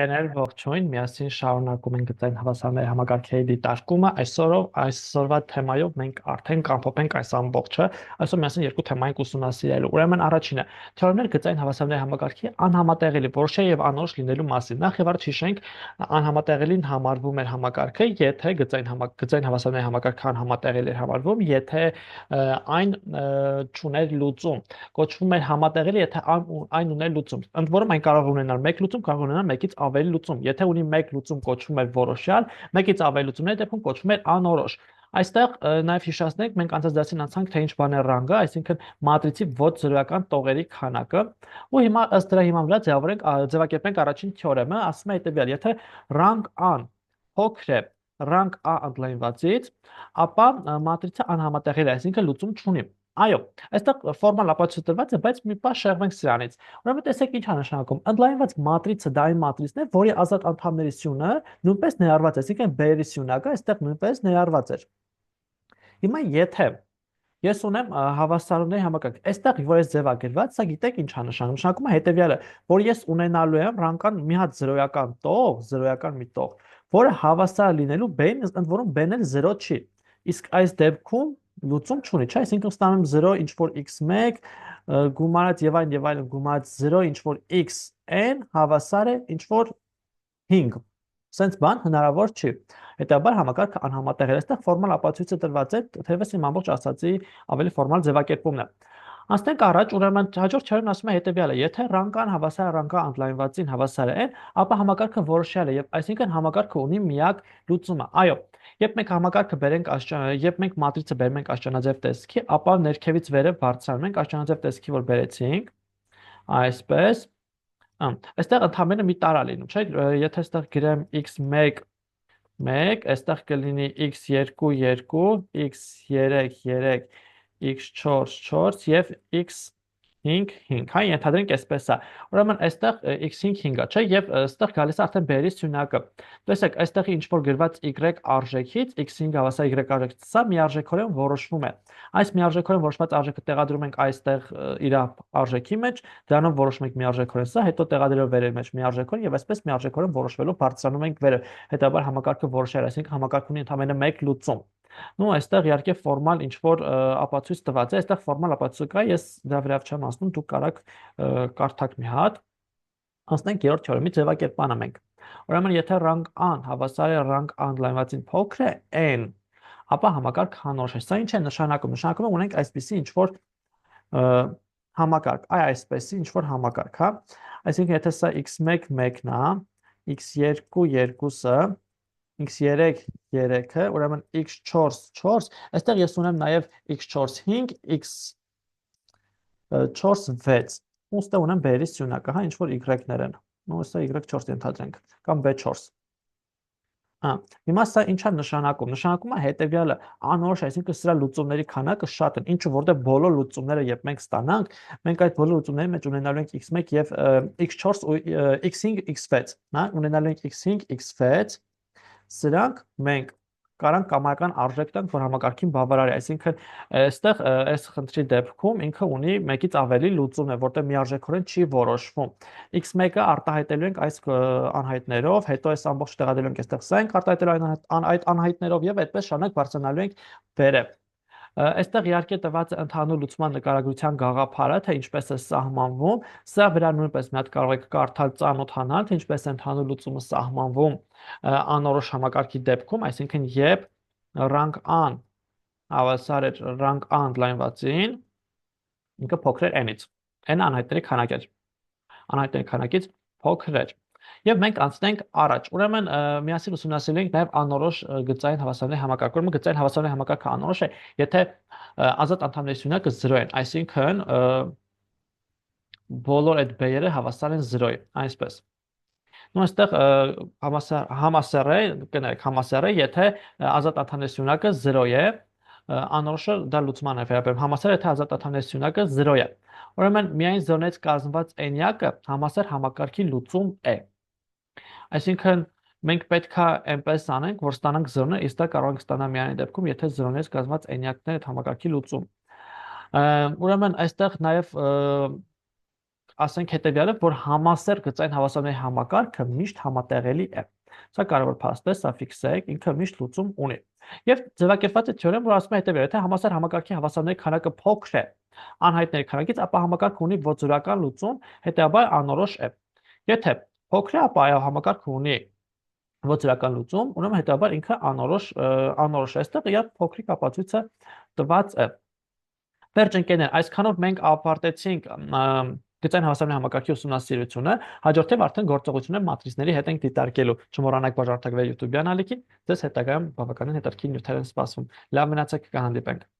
Ընկերներ ողջույն, միասին շարունակում ենք գծային հավասարների համակարգերի դիտարկումը։ Այսօրվա թեմայով մենք արդեն կամփոփենք այս ամբողջը։ Այսօր միասին երկու թեմա ենք ուսումնասիրելու։ Ուրեմն առաջինը թեորեմներ գծային հավասարների համակարգի անհամատեղելի որոշ եւ անորոշ լինելու մասին։ Նախ եւ առաջ հիշենք, անհամատեղելին համարվում էր համակարգը, եթե գծային հավասարների համակարգը անհամատեղելի էր համարվում, եթե այն չուներ լուծում։ Կոչվում էր համատեղելի, եթե այն ուներ լուծում։ Ընդ որում այն կարող ունենալ մեկ լուծում, կարող ունենալ մեկից ավելի լուծում։ Եթե ունի մեկ լուծում, կոչվում էր որոշյալ, մեկից ավելի լուծումների դեպքում կոչվում էր անորոշ։ Այստեղ նաև հիշեցնենք, մենք անցած դասին անցանք, թե ինչ բան է ռանգը, այսինքն մատրիցի ոչ զրոյական տողերի քանակը, ու հիմա ըստ դրա հիման վրա ձևակերպենք առաջին թեորեմը, ասում է հետևյալ, եթե rank an փոքր է rank a ընդլայնվածից, ապա մատրիցը անհամատեղելի է, այսինքն լուծում չունի։ Այո, այստեղ ֆորմալ ապացույց տրված է, բայց մի բան շեղվենք սրանից։ Ուրեմն տեսեք ինչ է նշանակում։ Ընդլայնված մատրիցը դա այն մատրիցն է, որի ազատ անդամների սյունը նույնպես ներառված է, այսինքն B-ի սյունակը այստեղ նույնպես ներառված էր։ Հիմա եթե ես ունեմ հավասարումների համակարգ, այստեղ որ ես ձևակերպված, սա գիտեք ինչ է նշանակում։ Նշանակում է հետևյալը, որ ես ունենալու եմ ռանկան մի հատ զրոյական տող, զրոյական մի տող, որը հավասար լինելու B-ին, ընդ որում B-ն էլ 0 չի։ Իսկ այս դեպքում լուծում չունի, չէ՞, այսինքն ստանում 0 ինչ որ x1 գումարած եւ այլն գումարած 0 ինչ որ xn հավասար է ինչ որ 5։ Սենց բան հնարավոր չի։ Հետաբար համակարգը անհամատեղել է, այստեղ ֆորմալ ապացույցը տրված է, թերևս իմ ամբողջ ասացի ավելի ֆորմալ ձևակերպումն է։ Անցնենք առաջ, ուրեմն հաջորդ թեորեմն ասում է հետևյալը, եթե ռանկան հավասար ռանկա ընդլայնվածին հավասար է n, ապա համակարգը որոշյալ է, եւ այսինքն համակարգը ունի միակ լուծումը։ Այո, երբ մենք համակարգը բերենք երբ մենք մատրիցը բերում ենք աշճանաձև տեսքի, ապա ներքևից վերև բարձրանում ենք աշճանաձև տեսքի, որ բերեցինք, այսպես, այստեղ ընդհանրապես մի տարա լինում, չէ՞, եթե այստեղ գրեմ x1 1, այստեղ կլինի x2 2, x3 3, x4 4 եւ x5 5, հա, ենթադրենք այսպես է։ Ուրեմն այստեղ x5 5-ը, չէ, եւ այստեղ գալիս է արդեն B-ի սյունակը։ Տեսեք, այստեղ ինչ որ գրված y արժեքից x5 հավասար y արժեքից, սա միարժեքորեն որոշվում է։ Այս միարժեքորեն որոշված արժեքը տեղադրում ենք այստեղ իր արժեքի մեջ, դրանով որոշում ենք միարժեքորեն սա, հետո տեղադրելով վերևի մեջ միարժեքորեն եւ այսպես միարժեքորեն որոշվելով բարձրանում ենք վերև։ Հետաբար համակարգը որոշել է, այսինքն համակարգը ունի ընդամենը մեկ լուծում։ Ну, այստեղ իհարկե ֆորմալ ինչ որ ապացույց տված է, այստեղ ֆորմալ ապացույցը կա, ես դրա վրա չեմ ասում, դուք կարաք կարդաք մի հատ։ Անցնենք երրորդ թեորեմի ձևակերպանը մենք։ Ուրեմն եթե rank an հավասար է rank an լայնվածին փոքր է n, ապա համակարգ անորոշ է։ Սա ինչ է նշանակում։ Նշանակում է ունենք այսպիսի ինչ որ համակարգ, այսպեսի ինչ որ համակարգ, հա։ Այսինքն եթե սա x1 1-ն է, x2 2-ը, x3 3-ը, ուրեմն x4 4, այստեղ ես ունեմ նաև x4 5, x4 6, ուստեղ ունեմ B-ի սյունակը, հա, ինչ որ y-ներ են։ Ну, սա y4 ենթադրենք, կամ b4։ Հիմա սա ինչ է նշանակում։ Նշանակում է հետևյալը, անորոշ, այսինքն սրա լուծումների քանակը շատ են, ինչը որտեղ բոլոր լուծումները երբ մենք ստանանք, մենք այդ բոլոր լուծումների մեջ ունենալու ենք x1 եւ x4 ու x5 x6, հա, ունենալու ենք x5 x6, սրանք մենք կարանք կամայական արժեք տանք, որ համակարգին բավարար է, այսինքն այստեղ այս խնդրի դեպքում ինքը ունի մեկից ավելի լուծում է, որտեղ միարժեքորեն չի որոշվում։ x1-ը արտահայտելու ենք այս անհայտներով, հետո այս ամբողջ տեղադրելու ենք այստեղ սա ենք արտահայտելու այդ անհայտներով եւ այդպես շարունակ բարձրանալու ենք վերև։ Այստեղ իհարկե տված է ընդհանուր լուծման նկարագրության գաղափարը, թե ինչպես է սահմանվում, սա վրա նույնպես մի հատ կարող եք կարդալ ծանոթանալ, թե ինչպես է ընդհանուր լուծումը սահմանվում անորոշ համակարգի դեպքում, այսինքն երբ rank an հավասար է rank an լայնվածին, ինքը փոքր է n-ից, n անհայտների քանակ է, անհայտների քանակից փոքր է։ Եվ մենք անցնենք առաջ։ Ուրեմն միասին ուսումնասիրենք նաև անորոշ գծային հավասարների համակարգ։ Ուրեմն գծային հավասարների համակարգը անորոշ է, եթե ազատ անդամների սյունակը 0 են, այսինքն բոլոր այդ B-երը հավասար են 0-ի, այսպես։ Ну, այստեղ համասեռ է, կներեք, համասեռ է, եթե ազատ անդամների սյունակը 0 է, անորոշը դա լուծման է վերաբերում, համասեռ եթե ազատ անդամների սյունակը 0 է։ Ուրեմն միայն 0-ից կազմված n-յակը համասեռ համակարգի լուծում է։ Այսինքն մենք պետք է այնպես անենք, որ ստանանք 0-ը, իսկ դա կարող ենք ստանալ միայն դեպքում, եթե 0-ից կազմված n-յակն է այդ համակարգի լուծում։ Ուրեմն այստեղ նաև ասենք հետեւյալը, որ համասեռ գծային հավասարների համակարգը միշտ համատեղելի է։ Սա կարևոր փաստ է, սա ֆիքսեք, ինքը միշտ լուծում ունի։ Եվ ձևակերպված է թեորեմ, որ ասում է հետեւյալը, եթե համասեռ համակարգի հավասարների քանակը փոքր է անհայտների քանակից, ապա համակարգը ունի ոձորական լուծում, հետեւաբար անորոշ է։ Եթե փոքր է, ապա այո համակարգը ունի ոձորական լուծում, ուրեմն հետեւաբար ինքը անորոշ է, այստեղ իր փոքրիկ ապացույցը տված է։ Վերջ ընկերներ, այսքանով մենք ավարտեցինք գծային հավասարների համակարգի ուսումնասիրությունը, հաջորդիվ արդեն գործողություններ մատրիցների հետ ենք դիտարկելու։ Չմոռանաք բաժանորդագրվել YouTube-յան ալիքին, ձեզ հետագայում բավականին հետաքրքիր նյութեր են սպասվում։ Լավ մնացեք, կհանդիպենք։